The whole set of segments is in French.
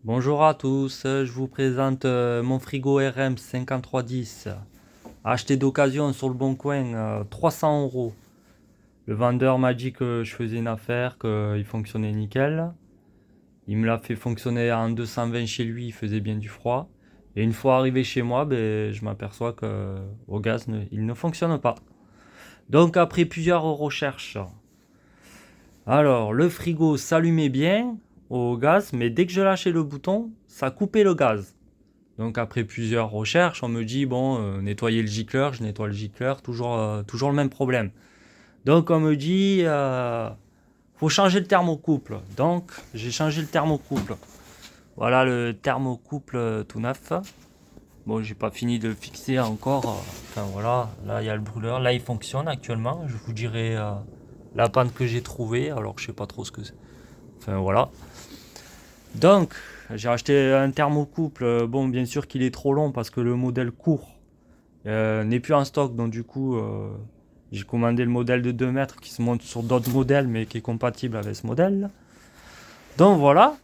Bonjour à tous, je vous présente mon frigo RM 5310, acheté d'occasion sur le Bon Coin, 300 euros. Le vendeur m'a dit que je faisais une affaire, qu'il fonctionnait nickel. Il me l'a fait fonctionner en 220 chez lui, il faisait bien du froid. Et une fois arrivé chez moi, je m'aperçois que au gaz, il ne fonctionne pas. Donc après plusieurs recherches, alors le frigo s'allumait bien au gaz, mais dès que je lâchais le bouton, ça coupait le gaz. Donc après plusieurs recherches, on me dit bon, nettoyer le gicleur, je nettoie le gicleur, toujours le même problème. Donc on me dit faut changer le thermocouple. Donc j'ai changé le thermocouple. Voilà le thermocouple tout neuf. Bon, j'ai pas fini de le fixer encore. Enfin voilà, là il y a le brûleur, là il fonctionne actuellement. Je vous dirai la panne que j'ai trouvée. Alors je sais pas trop ce que c'est. Enfin voilà. Donc, j'ai acheté un thermocouple. Bon, bien sûr qu'il est trop long parce que le modèle court n'est plus en stock. Donc, du coup, j'ai commandé le modèle de 2 mètres qui se monte sur d'autres modèles mais qui est compatible avec ce modèle. Donc, voilà.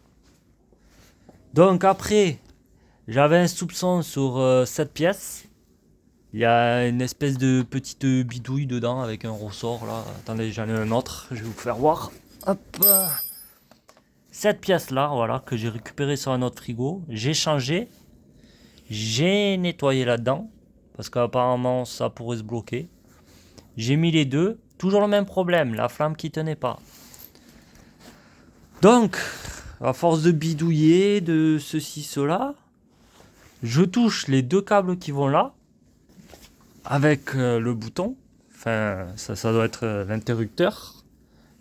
Donc, après, j'avais un soupçon sur cette pièce. Il y a une espèce de petite bidouille dedans avec un ressort là. Attendez, j'en ai un autre. Je vais vous faire voir. Hop. Cette pièce là, voilà, que j'ai récupérée sur un autre frigo. J'ai changé. J'ai nettoyé là-dedans, parce qu'apparemment ça pourrait se bloquer. J'ai mis les deux, toujours le même problème, la flamme qui tenait pas. Donc, à force de bidouiller, de ceci, cela, je touche les deux câbles qui vont là, avec le bouton. Enfin, ça doit être l'interrupteur,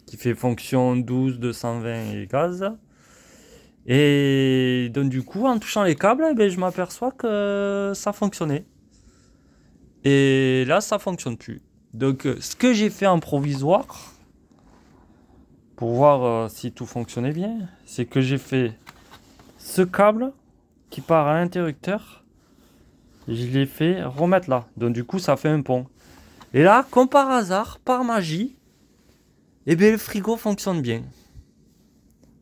qui fait fonction 12, 220 et gaz. Et donc du coup, en touchant les câbles, je m'aperçois que ça fonctionnait. Et là, ça fonctionne plus. Donc, ce que j'ai fait en provisoire, pour voir si tout fonctionnait bien, c'est que j'ai fait ce câble qui part à l'interrupteur, je l'ai fait remettre là. Donc, du coup, ça fait un pont. Et là, comme par hasard, par magie, le frigo fonctionne bien.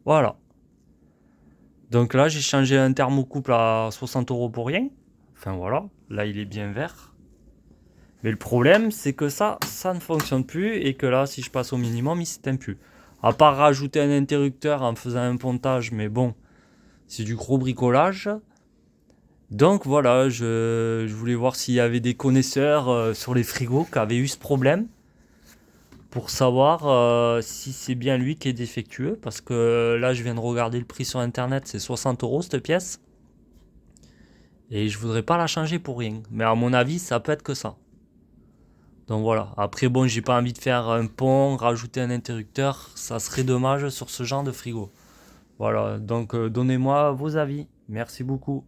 Voilà. Donc là, j'ai changé un thermocouple à 60 euros pour rien. Enfin, voilà. Là, il est bien vert. Mais le problème, c'est que ça ne fonctionne plus et que là, si je passe au minimum, il s'éteint plus. À part rajouter un interrupteur en faisant un pontage, mais bon, c'est du gros bricolage. Donc voilà, je voulais voir s'il y avait des connaisseurs sur les frigos qui avaient eu ce problème pour savoir si c'est bien lui qui est défectueux. Parce que là, je viens de regarder le prix sur internet, c'est 60 euros cette pièce. Et je voudrais pas la changer pour rien. Mais à mon avis, ça peut être que ça. Donc voilà. Après, bon, j'ai pas envie de faire un pont, rajouter un interrupteur. Ça serait dommage sur ce genre de frigo. Voilà. Donc, donnez-moi vos avis. Merci beaucoup.